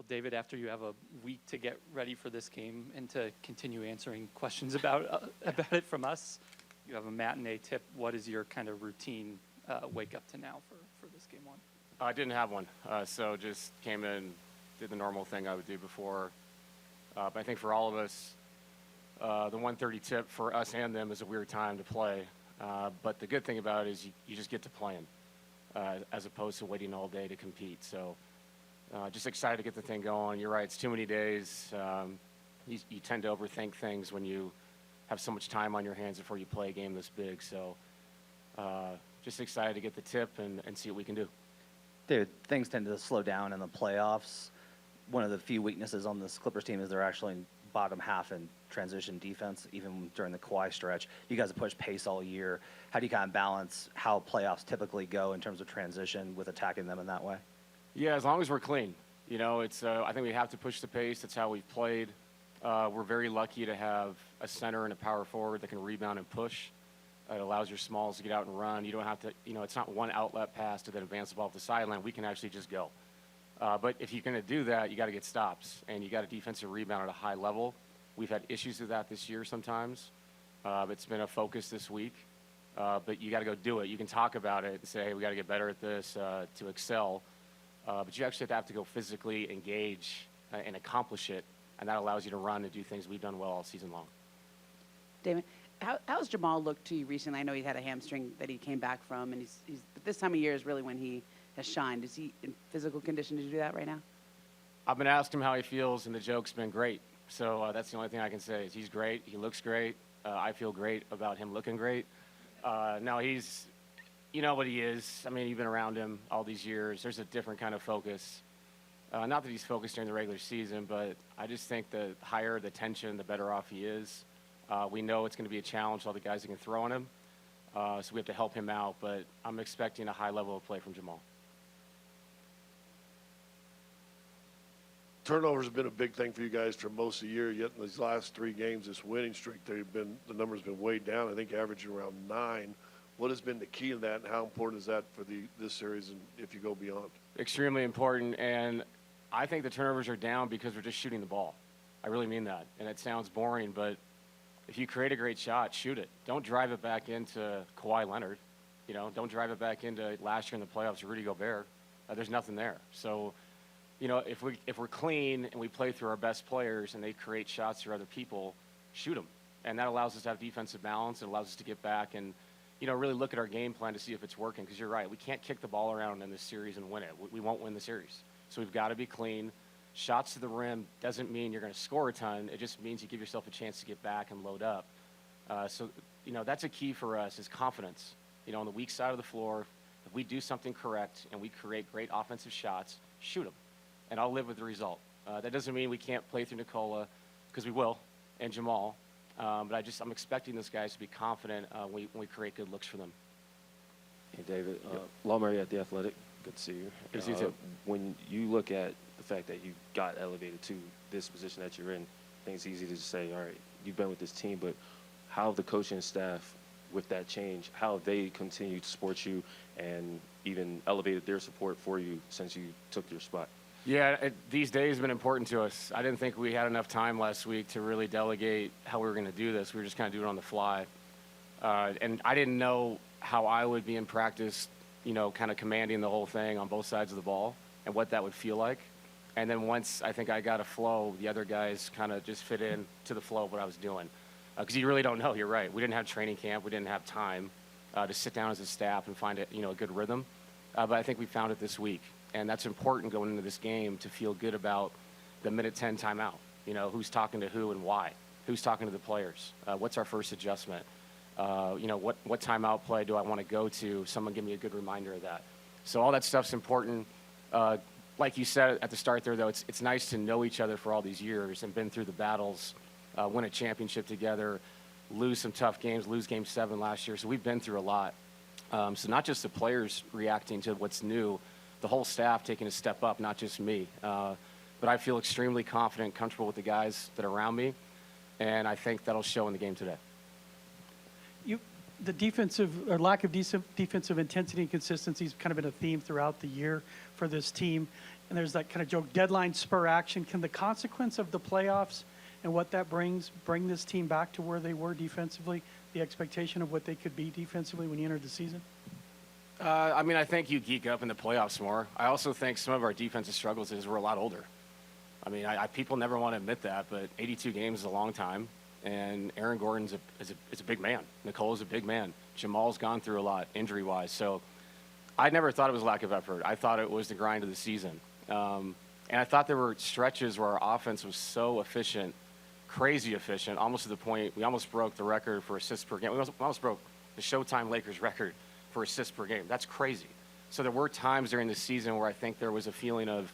Well, David, after you have a week to get ready for this game and to continue answering questions about it from us, you have a matinee tip. What is your kind of routine wake up to now for this game one? I didn't have one, so just came in, did the normal thing I would do before. But I think for all of us, the 1:30 tip for us and them is a weird time to play. But the good thing about it is you just get to playing as opposed to waiting all day to compete. So just excited to get the thing going. You're right, it's too many days. You tend to overthink things when you have so much time on your hands before you play a game this big. So just excited to get the tip and see what we can do. Dude, things tend to slow down in the playoffs. One of the few weaknesses on this Clippers team is they're actually in bottom half in transition defense, even during the Kawhi stretch. You guys have pushed pace all year. How do you kind of balance how playoffs typically go in terms of transition with attacking them in that way? Yeah, as long as we're clean. You know, it's. I think we have to push the pace. That's how we've played. We're very lucky to have a center and a power forward that can rebound and push. It allows your smalls to get out and run. You don't have to, it's not one outlet pass to then advance the ball off the sideline. We can actually just go. But if you're going to do that, you got to get stops, and you got a defensive rebound at a high level. We've had issues with that this year sometimes. It's been a focus this week, but you got to go do it. You can talk about it and say, hey, we got to get better at this to excel, but you actually have to go physically engage and accomplish it, and that allows you to run and do things we've done well all season long. David, how's Jamal looked to you recently? I know he had a hamstring that he came back from, and but this time of year is really when he has shined. Is he in physical condition to do that right now? I've been asking him how he feels, and the joke's been great. So that's the only thing I can say is he's great. He looks great. I feel great about him looking great. No, he's, you know what he is. I mean, you've been around him all these years. There's a different kind of focus. Not that he's focused during the regular season, but I just think the higher the tension, the better off he is. We know it's going to be a challenge, all the guys that can throw on him. So we have to help him out, but I'm expecting a high level of play from Jamal. Turnovers have been a big thing for you guys for most of the year, yet in these last 3 games, this winning streak, the number's been way down, I think averaging around 9. What has been the key in that, and how important is that for this series and if you go beyond? Extremely important, and I think the turnovers are down because we're just shooting the ball. I really mean that, and it sounds boring, but if you create a great shot, shoot it. Don't drive it back into Kawhi Leonard. Don't drive it back into last year in the playoffs, Rudy Gobert. There's nothing there. So, if we're clean and we play through our best players and they create shots for other people, shoot them. And that allows us to have defensive balance. It allows us to get back and, really look at our game plan to see if it's working. Because you're right, we can't kick the ball around in this series and win it. We won't win the series. So we've got to be clean. Shots to the rim doesn't mean you're going to score a ton. It just means you give yourself a chance to get back and load up. So that's a key for us is confidence. On the weak side of the floor, if we do something correct and we create great offensive shots, shoot them. And I'll live with the result. That doesn't mean we can't play through Nikola, because we will, and Jamal. But I'm expecting those guys to be confident when we create good looks for them. Hey, David. Jamal Murray at The Athletic. Good to see you. Good to see you, too. When you look at the fact that you got elevated to this position that you're in, I think it's easy to just say, all right, you've been with this team, but how have the coaching staff, with that change, how have they continued to support you and even elevated their support for you since you took your spot? Yeah, these days have been important to us. I didn't think we had enough time last week to really delegate how we were going to do this. We were just kind of doing it on the fly. And I didn't know how I would be in practice, kind of commanding the whole thing on both sides of the ball and what that would feel like. And then once I think I got a flow, the other guys kind of just fit in to the flow of what I was doing. Because you really don't know. You're right. We didn't have training camp. We didn't have time to sit down as a staff and find a good rhythm. But I think we found it this week. And that's important going into this game to feel good about the minute 10 timeout. Who's talking to who and why? Who's talking to the players? What's our first adjustment? What timeout play do I want to go to? Someone give me a good reminder of that. So all that stuff's important. Like you said at the start there, though, it's nice to know each other for all these years and been through the battles, win a championship together, lose some tough games, lose Game 7 last year. So we've been through a lot. So not just the players reacting to what's new, the whole staff taking a step up, not just me. But I feel extremely confident, comfortable with the guys that are around me, and I think that'll show in the game today. The defensive or lack of defensive intensity and consistency has kind of been a theme throughout the year for this team. and there's that kind of joke, deadline spur action. Can the consequence of the playoffs and what that brings bring this team back to where they were defensively, the expectation of what they could be defensively when you entered the season? I mean, I think you geek up in the playoffs more. I also think some of our defensive struggles is we're a lot older. I mean, people never want to admit that, but 82 games is a long time, and Aaron Gordon's is a big man. Nicole's a big man. Jamal's gone through a lot injury-wise. So I never thought it was lack of effort. I thought it was the grind of the season. And I thought there were stretches where our offense was so efficient, crazy efficient, almost to the point we almost broke the record for assists per game. We almost broke the Showtime Lakers record for assists per game. That's crazy. So there were times during the season where I think there was a feeling of,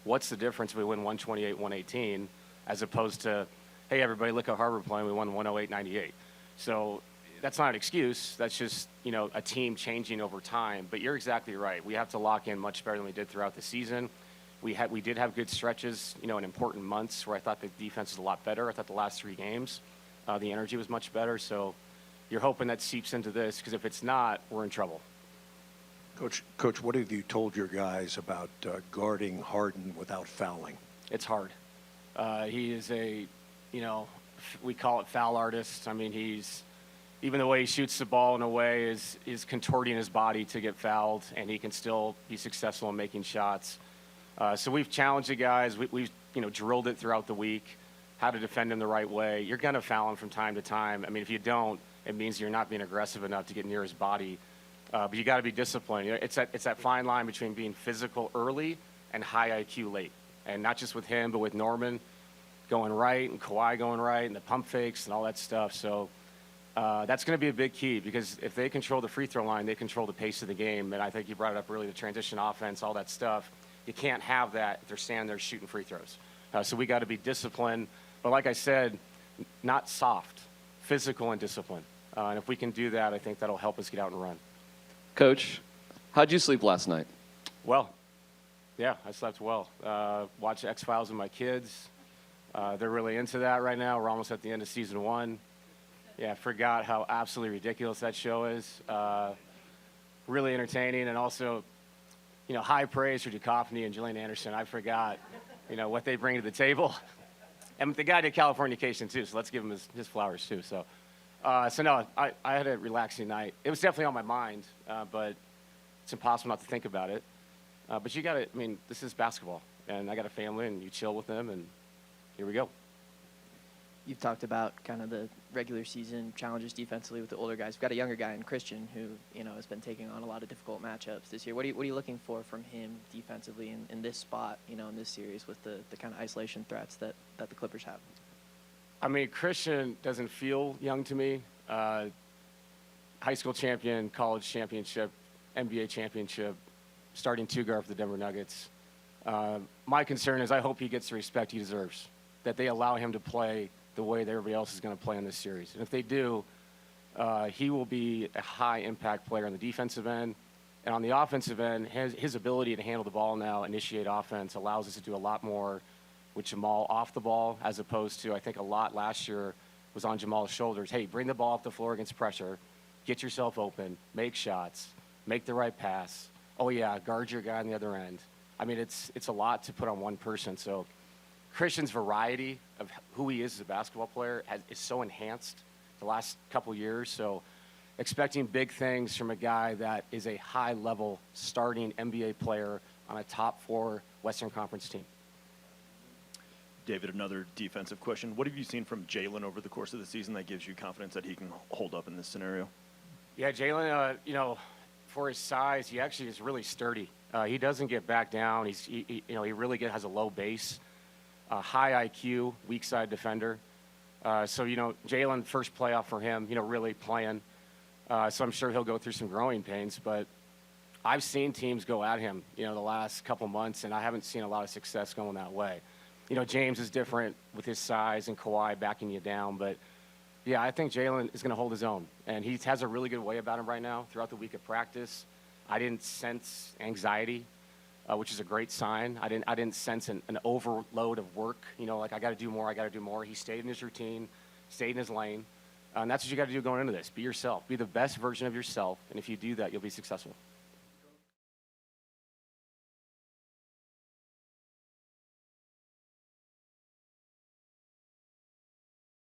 what's the difference if we win 128, 118, as opposed to, hey, everybody, look how hard we're playing. We won 108, 98. So that's not an excuse. That's just, a team changing over time. But you're exactly right. We have to lock in much better than we did throughout the season. We did have good stretches, in important months where I thought the defense was a lot better. I thought the last 3 games, the energy was much better. So you're hoping that seeps into this, because if it's not, we're in trouble. Coach, what have you told your guys about guarding Harden without fouling? It's hard. He is we call it foul artist. I mean, even the way he shoots the ball in a way is contorting his body to get fouled, and he can still be successful in making shots. So we've challenged the guys. We've drilled it throughout the week, how to defend him the right way. You're going to foul him from time to time. I mean, if you don't, it means you're not being aggressive enough to get near his body. But you got to be disciplined. It's that fine line between being physical early and high IQ late. And not just with him, but with Norman going right and Kawhi going right and the pump fakes and all that stuff. So that's going to be a big key, because if they control the free throw line, they control the pace of the game. And I think you brought it up earlier, the transition offense, all that stuff. You can't have that if they're standing there shooting free throws. So we got to be disciplined. But like I said, not soft, physical and disciplined. And if we can do that, I think that'll help us get out and run. Coach, how'd you sleep last night? Well, yeah, I slept well. Watched X-Files with my kids. They're really into that right now. We're almost at the end of season 1. Yeah, I forgot how absolutely ridiculous that show is. Really entertaining, and also, high praise for Duchovny and Gillian Anderson. I forgot, what they bring to the table. And the guy did Californication too, so let's give him his flowers too. So no, I had a relaxing night. It was definitely on my mind, but it's impossible not to think about it. But you got to, this is basketball, and I got a family, and you chill with them, and here we go. You've talked about kind of the regular season challenges defensively with the older guys. We've got a younger guy in Christian who, has been taking on a lot of difficult matchups this year. What are you looking for from him defensively in this spot, in this series with the kind of isolation threats that the Clippers have? Christian doesn't feel young to me. High school champion, college championship, NBA championship, starting 2 guard for the Denver Nuggets. My concern is I hope he gets the respect he deserves, that they allow him to play the way that everybody else is going to play in this series. And if they do, he will be a high-impact player on the defensive end. And on the offensive end, his ability to handle the ball now, initiate offense, allows us to do a lot more with Jamal off the ball, as opposed to, I think, a lot last year was on Jamal's shoulders. Hey, bring the ball off the floor against pressure, get yourself open, make shots, make the right pass. Oh, yeah, guard your guy on the other end. It's a lot to put on one person. So Christian's variety of who he is as a basketball player is so enhanced the last couple years. So expecting big things from a guy that is a high-level starting NBA player on a top 4 Western Conference team. David, another defensive question. What have you seen from Jaylen over the course of the season that gives you confidence that he can hold up in this scenario? Yeah, Jaylen, for his size, he actually is really sturdy. He doesn't get back down. He really has a low base. High IQ, weak side defender. So Jaylen, first playoff for him, really playing. So I'm sure he'll go through some growing pains, but I've seen teams go at him, the last couple months, and I haven't seen a lot of success going that way. James is different with his size and Kawhi backing you down, but yeah, I think Jaylen is going to hold his own, and he has a really good way about him right now. Throughout the week of practice, I didn't sense anxiety, which is a great sign. I didn't sense an overload of work. I got to do more. He stayed in his routine, stayed in his lane, and that's what you got to do going into this. Be yourself. Be the best version of yourself, and if you do that, you'll be successful.